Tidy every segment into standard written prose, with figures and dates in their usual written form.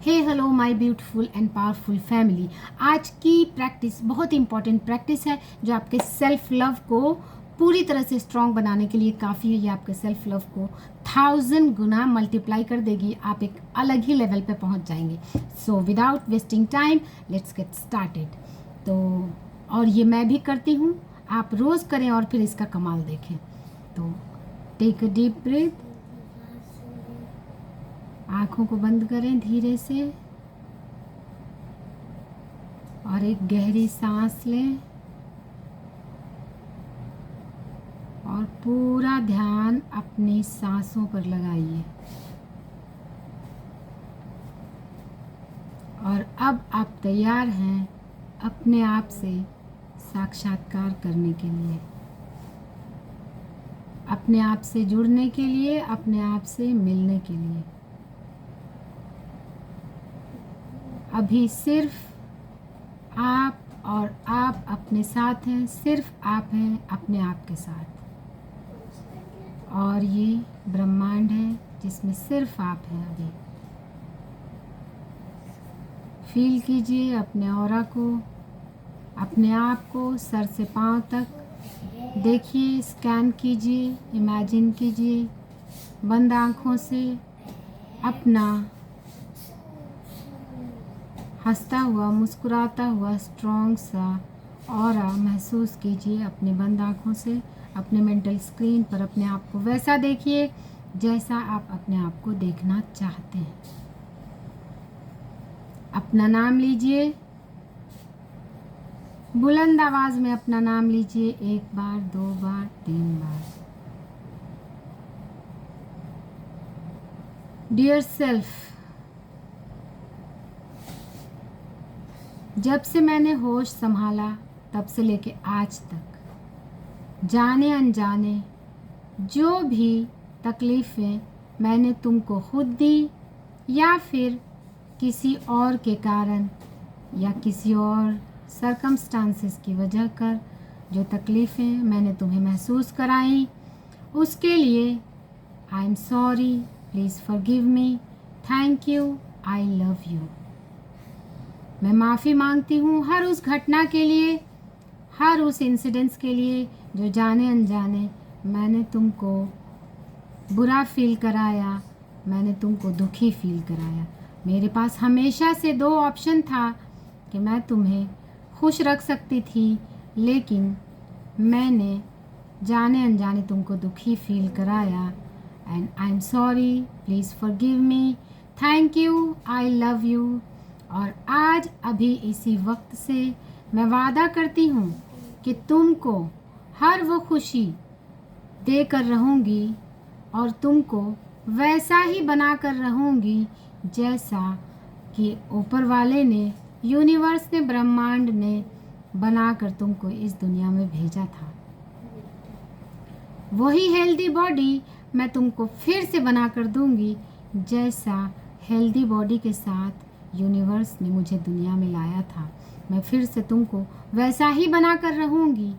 Hey hello my beautiful and powerful family. आज की practice बहुत इंपॉर्टेंट प्रैक्टिस है जो आपके सेल्फ लव को पूरी तरह से स्ट्रॉन्ग बनाने के लिए काफ़ी है। ये आपके सेल्फ लव को 1000 गुना मल्टीप्लाई कर देगी। आप एक अलग ही लेवल पे पहुंच जाएंगे। So without wasting time let's get started. तो और ये मैं भी करती हूँ, आप रोज़ करें और फिर इसका कमाल देखें। तो टेक अ डीप ब्रीथ, आँखों को बंद करें धीरे से और एक गहरी सांस लें और पूरा ध्यान अपनी सांसों पर लगाइए। और अब आप तैयार हैं अपने आप से साक्षात्कार करने के लिए, अपने आप से जुड़ने के लिए, अपने आप से मिलने के लिए। अभी सिर्फ आप और आप अपने साथ हैं, सिर्फ आप हैं अपने आप के साथ। और ये ब्रह्मांड है जिसमें सिर्फ आप हैं। अभी फील कीजिए अपने ऑरा को, अपने आप को सर से पांव तक देखिए, स्कैन कीजिए, इमेजिन कीजिए बंद आँखों से अपना हंसता हुआ, मुस्कुराता हुआ स्ट्रॉन्ग सा ऑरा महसूस कीजिए अपने बंद आँखों से। अपने मेंटल स्क्रीन पर अपने आप को वैसा देखिए जैसा आप अपने आप को देखना चाहते हैं। अपना नाम लीजिए, बुलंद आवाज में अपना नाम लीजिए, 1 बार, 2 बार, 3 बार। डियर सेल्फ, जब से मैंने होश संभाला तब से लेके आज तक जाने अनजाने जो भी तकलीफ़ें मैंने तुमको खुद दी या फिर किसी और के कारण या किसी और सरकमस्टांसेस की वजह कर जो तकलीफ़ें मैंने तुम्हें महसूस कराई, उसके लिए आई am sorry, please forgive me, thank you, I love you. मैं माफ़ी मांगती हूँ हर उस घटना के लिए, हर उस इंसिडेंट्स के लिए जो जाने अनजाने मैंने तुमको बुरा फील कराया, मैंने तुमको दुखी फील कराया। मेरे पास हमेशा से 2 ऑप्शन था कि मैं तुम्हें खुश रख सकती थी, लेकिन मैंने जाने अनजाने तुमको दुखी फील कराया। And I am sorry, please forgive me, thank you, I love you. और आज अभी इसी वक्त से मैं वादा करती हूँ कि तुमको हर वो खुशी देकर रहूँगी और तुमको वैसा ही बना कर रहूँगी जैसा कि ऊपर वाले ने, यूनिवर्स ने, ब्रह्मांड ने बनाकर तुमको इस दुनिया में भेजा था। वही हेल्दी बॉडी मैं तुमको फिर से बना कर दूँगी जैसा हेल्दी बॉडी के साथ यूनिवर्स ने मुझे दुनिया में लाया था। मैं फिर से तुमको वैसा ही बना कर रहूँगी।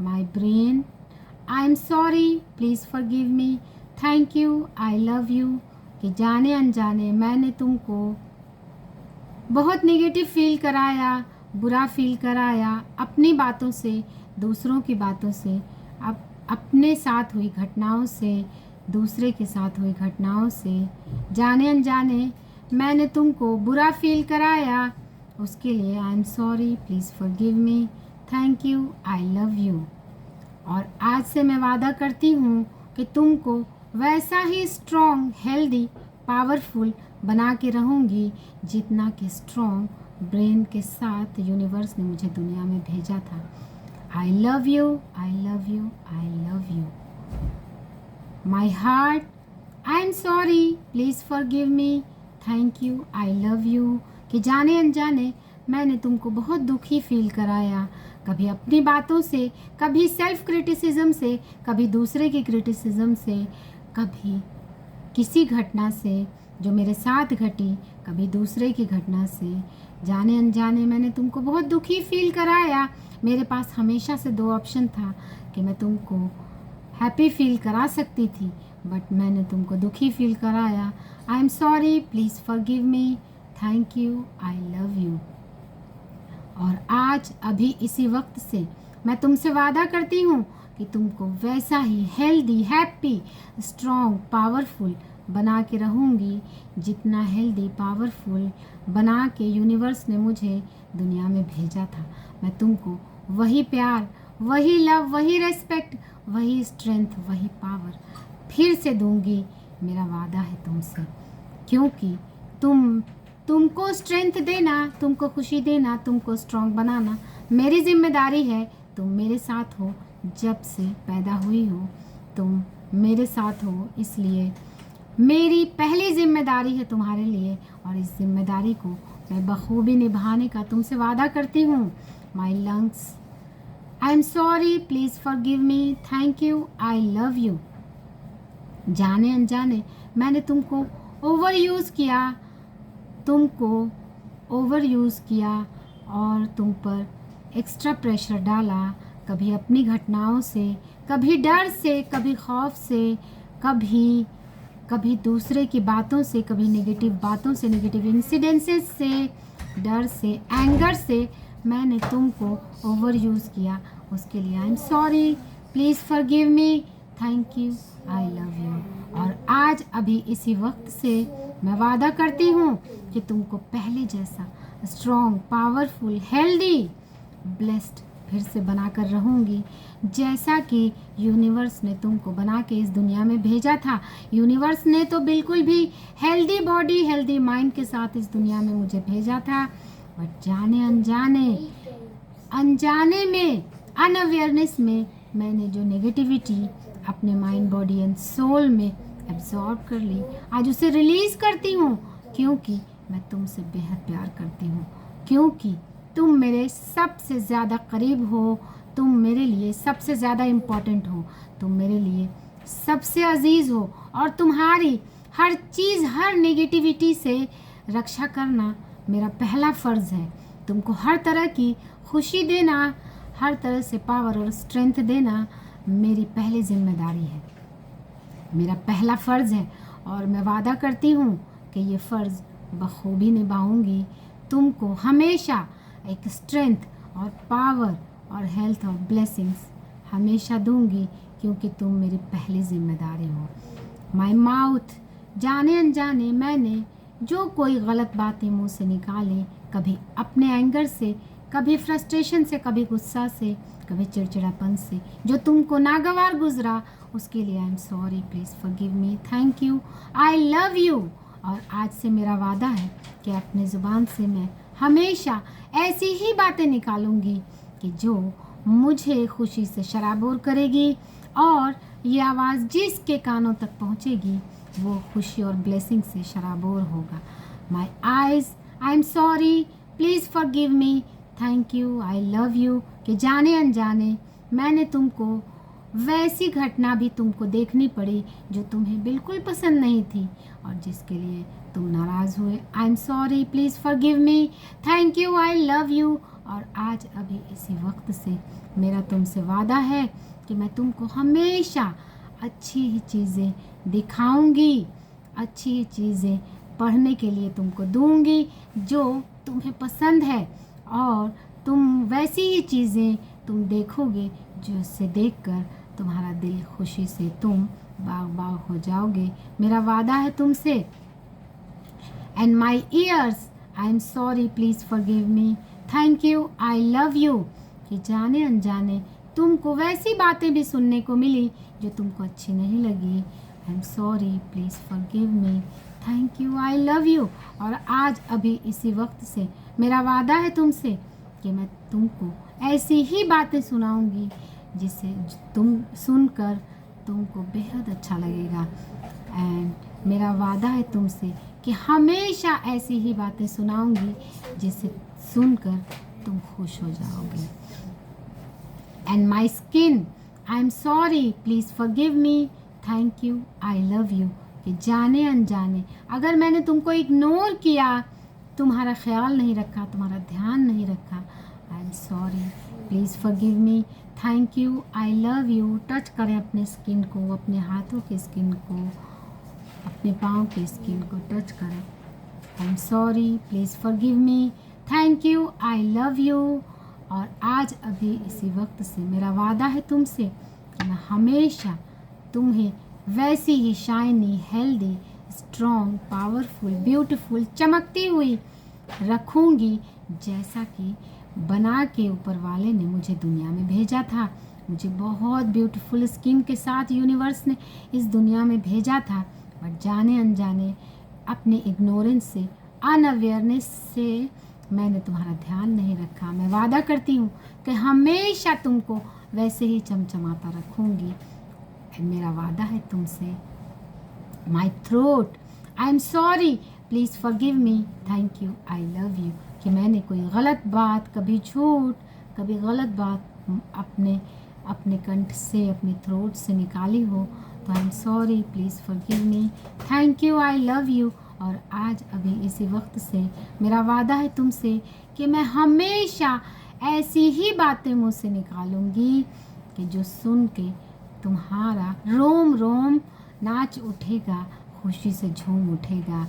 My brain, I am sorry, please forgive me, thank you, I love you. कि जाने अनजाने मैंने तुमको बहुत नेगेटिव फील कराया, बुरा फील कराया अपनी बातों से, दूसरों की बातों से, अपने साथ हुई घटनाओं से, दूसरे के साथ हुई घटनाओं से जाने अनजाने मैंने तुमको बुरा फील कराया। उसके लिए आई am sorry, please forgive me, thank you, I love you. और आज से मैं वादा करती हूँ कि तुमको वैसा ही स्ट्रॉन्ग, हेल्दी, पावरफुल बना के रहूँगी जितना कि स्ट्रॉन्ग ब्रेन के साथ यूनिवर्स ने मुझे दुनिया में भेजा था। आई love you, I love you, I love you. My heart, I am sorry, please forgive me, thank you, I love you. कि जाने अनजाने मैंने तुमको बहुत दुखी फील कराया, कभी अपनी बातों से, कभी सेल्फ क्रिटिसिज्म से, कभी दूसरे की क्रिटिसिज्म से, कभी किसी घटना से जो मेरे साथ घटी, कभी दूसरे की घटना से। जाने अनजाने मैंने तुमको बहुत दुखी फील कराया। मेरे पास हमेशा से 2 ऑप्शन था कि मैं तुमको हैप्पी फील करा सकती थी, बट मैंने तुमको दुखी फील कराया। आई am sorry, please forgive me, thank you, I love you. और आज अभी इसी वक्त से मैं तुमसे वादा करती हूँ कि तुमको वैसा ही हेल्दी, हैप्पी, स्ट्रॉन्ग, पावरफुल बना के रहूँगी जितना हेल्दी, पावरफुल बना के यूनिवर्स ने मुझे दुनिया में भेजा था। मैं तुमको वही प्यार, वही लव, वही रेस्पेक्ट, वही स्ट्रेंथ, वही पावर फिर से दूंगी। मेरा वादा है तुमसे, क्योंकि तुमको स्ट्रेंथ देना, तुमको खुशी देना, तुमको स्ट्रॉन्ग बनाना मेरी जिम्मेदारी है। तुम मेरे साथ हो, जब से पैदा हुई हो तुम मेरे साथ हो, इसलिए मेरी पहली जिम्मेदारी है तुम्हारे लिए, और इस जिम्मेदारी को मैं बखूबी निभाने का तुमसे वादा करती हूँ। माई lungs, I am sorry, please forgive me, thank you, I love you. जाने अनजाने मैंने तुमको ओवर यूज़ किया और तुम पर एक्स्ट्रा प्रेशर डाला, कभी अपनी घटनाओं से, कभी डर से, कभी खौफ से, कभी दूसरे की बातों से, कभी नेगेटिव बातों से, नेगेटिव इंसिडेंसेस से, डर से, एंगर से मैंने तुमको ओवर यूज़ किया। उसके लिए आई am sorry, please forgive me, thank you, I love you. और आज अभी इसी वक्त से मैं वादा करती हूँ कि तुमको पहले जैसा स्ट्रॉन्ग, पावरफुल, हेल्दी, ब्लेस्ड फिर से बनाकर रहूँगी, जैसा कि यूनिवर्स ने तुमको बना के इस दुनिया में भेजा था। यूनिवर्स ने तो बिल्कुल भी हेल्दी बॉडी, हेल्दी माइंड के साथ इस दुनिया में मुझे भेजा था, बट जाने अनजाने में, अनअवेयरनेस में मैंने जो नेगेटिविटी अपने माइंड, बॉडी एंड सोल में एब्जॉर्ब कर ली, आज उसे रिलीज़ करती हूँ, क्योंकि मैं तुमसे बेहद प्यार करती हूँ, क्योंकि तुम मेरे सबसे ज़्यादा करीब हो, तुम मेरे लिए सबसे ज़्यादा इम्पॉर्टेंट हो, तुम मेरे लिए सबसे अजीज़ हो, और तुम्हारी हर चीज़, हर नेगेटिविटी से रक्षा करना मेरा पहला फ़र्ज़ है। तुमको हर तरह की खुशी देना, हर तरह से पावर और स्ट्रेंथ देना मेरी पहली जिम्मेदारी है, मेरा पहला फ़र्ज़ है, और मैं वादा करती हूँ कि ये फ़र्ज़ बखूबी निभाऊंगी। तुमको हमेशा एक स्ट्रेंथ और पावर और हेल्थ और ब्लेसिंग्स हमेशा दूंगी, क्योंकि तुम मेरी पहली जिम्मेदारी हो। माई माउथ, जाने अनजाने मैंने जो कोई गलत बातें मुंह से निकाली, कभी अपने एंगर से, कभी फ्रस्ट्रेशन से, कभी गुस्सा से, कभी चिड़चिड़ापन से, जो तुमको नागवार गुजरा, उसके लिए आई am sorry, please forgive me, thank you, I love you. और आज से मेरा वादा है कि अपनी ज़ुबान से मैं हमेशा ऐसी ही बातें निकालूंगी कि जो मुझे खुशी से शराबोर करेगी, और ये आवाज़ जिसके कानों तक पहुंचेगी वो खुशी और ब्लेसिंग से शराबोर होगा। माई eyes, I am sorry, please forgive me, thank you, I love you. कि जाने अनजाने मैंने तुमको वैसी घटना भी तुमको देखनी पड़ी जो तुम्हें बिल्कुल पसंद नहीं थी, और जिसके लिए तुम नाराज़ हुए। आई am sorry, please forgive me, thank you, I love you. और आज अभी इसी वक्त से मेरा तुमसे वादा है कि मैं तुमको हमेशा अच्छी ही चीज़ें दिखाऊंगी, अच्छी ही चीज़ें पढ़ने के लिए तुमको दूंगी जो तुम्हें पसंद है, और तुम वैसी ही चीज़ें तुम देखोगे जिससे देखकर तुम्हारा दिल खुशी से तुम बाग बाग हो जाओगे। मेरा वादा है तुमसे। And my years, I am sorry, please forgive me, thank you, I love you. कि जाने अनजाने तुमको वैसी बातें भी सुनने को मिली जो तुमको अच्छी नहीं लगी। आई am sorry, please forgive me, thank you, I love you. और आज अभी इसी वक्त से मेरा वादा है तुमसे कि मैं तुमको ऐसी ही बातें सुनाऊंगी जिसे तुम सुनकर तुमको बेहद अच्छा लगेगा। एंड मेरा वादा है तुमसे कि हमेशा ऐसी ही बातें सुनाऊंगी जिसे सुनकर तुम खुश हो जाओगे। And my skin, I am sorry, please forgive me, thank you, I love you. कि जाने अनजाने अगर मैंने तुमको इग्नोर किया, तुम्हारा ख्याल नहीं रखा, तुम्हारा ध्यान नहीं रखा, आई am sorry, please forgive me, thank you, I love you. Touch करें अपने स्किन को, अपने हाथों के स्किन को, अपने पाँव के स्किन को टच करें। आई am sorry, please forgive me, thank you, I love you. और आज अभी इसी वक्त से मेरा वादा है तुमसे कि मैं हमेशा तुम्हें वैसी ही shiny, healthy, strong, powerful, beautiful, चमकती हुई रखूँगी जैसा कि बना के ऊपर वाले ने मुझे दुनिया में भेजा था। मुझे बहुत ब्यूटीफुल स्किन के साथ यूनिवर्स ने इस दुनिया में भेजा था, बट जाने अनजाने अपने इग्नोरेंस से, अनअवेयरनेस से मैंने तुम्हारा ध्यान नहीं रखा। मैं वादा करती हूँ कि हमेशा तुमको वैसे ही चमचमाता रखूँगी। मेरा वादा है तुमसे। My throat, I am sorry, please forgive me, thank you, I love you. कि मैंने कोई गलत बात, कभी झूठ, कभी गलत बात अपने कंठ से, अपने थ्रोट से निकाली हो तो आई am sorry, please forgive me, thank you, I love you. और आज अभी इसी वक्त से मेरा वादा है तुमसे कि मैं हमेशा ऐसी ही बातें मुँह से निकालूंगी कि जो सुन के तुम्हारा रोम रोम नाच उठेगा, खुशी से झूम उठेगा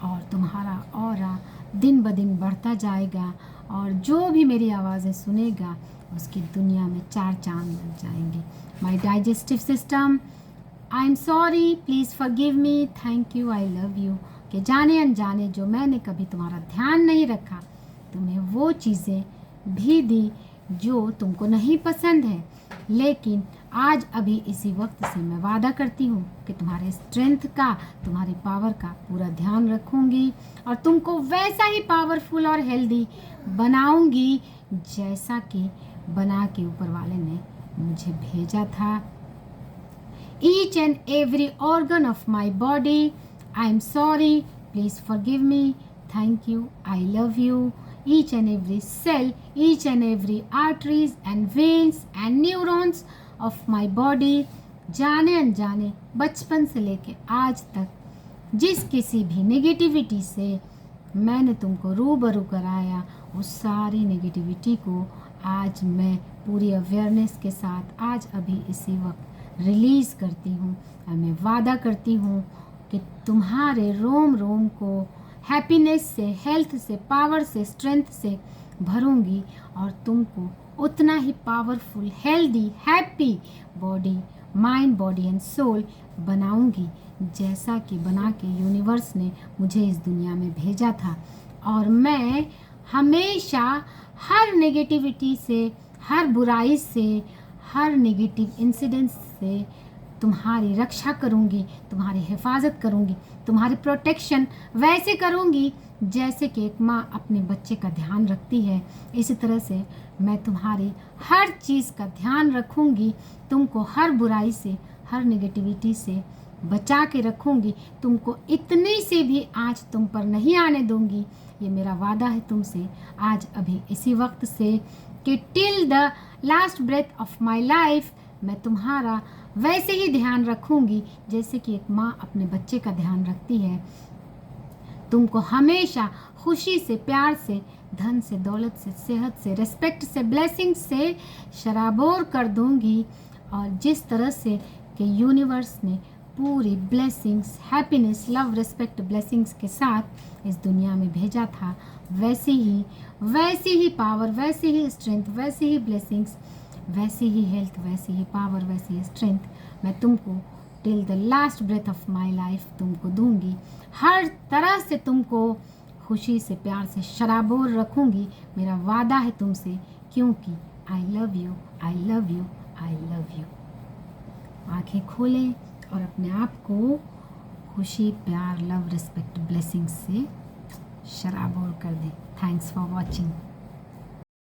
और तुम्हारा ऑरा दिन ब दिन बढ़ता जाएगा। और जो भी मेरी आवाज़ें सुनेगा उसकी दुनिया में 4 चांद लग जाएंगे। My digestive system, I am sorry, please forgive me, thank you, I love you. कि जाने अनजाने जो मैंने कभी तुम्हारा ध्यान नहीं रखा, तुम्हें वो चीज़ें भी दी जो तुमको नहीं पसंद है, लेकिन आज अभी इसी वक्त से मैं वादा करती हूँ कि तुम्हारे स्ट्रेंथ का, तुम्हारी पावर का पूरा ध्यान रखूँगी और तुमको वैसा ही पावरफुल और हेल्दी बनाऊँगी जैसा कि बना के ऊपर वाले ने मुझे भेजा था। Each and every organ of my body, I am sorry, please forgive me, thank you, I love you. Each and every cell, each and every arteries and veins and neurons of my body, जाने अनजाने बचपन से लेके आज तक जिस किसी भी नेगेटिविटी से मैंने तुमको रूबरू कराया, उस सारी नेगेटिविटी को आज मैं पूरी अवेयरनेस के साथ आज अभी इसी वक्त रिलीज़ करती हूँ। और मैं वादा करती हूँ कि तुम्हारे रोम रोम को हैप्पीनेस से, हेल्थ से, पावर से, स्ट्रेंथ से भरूंगी और तुमको उतना ही powerful, healthy, happy body, mind, body and soul बनाऊंगी जैसा कि बना के यूनिवर्स ने मुझे इस दुनिया में भेजा था। और मैं हमेशा हर नेगेटिविटी से, हर बुराई से, हर नेगेटिव इंसिडेंट्स से तुम्हारी रक्षा करूंगी, तुम्हारी हिफाजत करूंगी, तुम्हारी प्रोटेक्शन वैसे करूंगी जैसे कि एक माँ अपने बच्चे का ध्यान रखती है। इसी तरह से मैं तुम्हारी हर चीज़ का ध्यान रखूंगी, तुमको हर बुराई से, हर नेगेटिविटी से बचा के रखूंगी, तुमको इतनी से भी आँच तुम पर नहीं आने दूंगी। ये मेरा वादा है तुमसे आज अभी इसी वक्त से कि till the last breath of my life मैं तुम्हारा वैसे ही ध्यान रखूंगी जैसे कि एक माँ अपने बच्चे का ध्यान रखती है। तुमको हमेशा खुशी से, प्यार से, धन से, दौलत से, सेहत से, रिस्पेक्ट से, ब्लेसिंग से शराबोर कर दूंगी। और जिस तरह से कि यूनिवर्स ने पूरी blessings, happiness, love, respect, blessings के साथ इस दुनिया में भेजा था, वैसी ही पावर, वैसी ही स्ट्रेंथ, वैसी ही ब्लेसिंग्स, वैसी ही हेल्थ, वैसी ही पावर, वैसी ही स्ट्रेंथ मैं तुमको till the last breath of my life तुमको दूंगी। हर तरह से तुमको खुशी से, प्यार से शराबोर रखूंगी। मेरा वादा है तुमसे, क्योंकि आई love you, I love you, I love you. आंखें खोलें और अपने आप को खुशी, प्यार, लव, रिस्पेक्ट, ब्लेसिंग्स से शराबोर कर दें। Thanks for watching.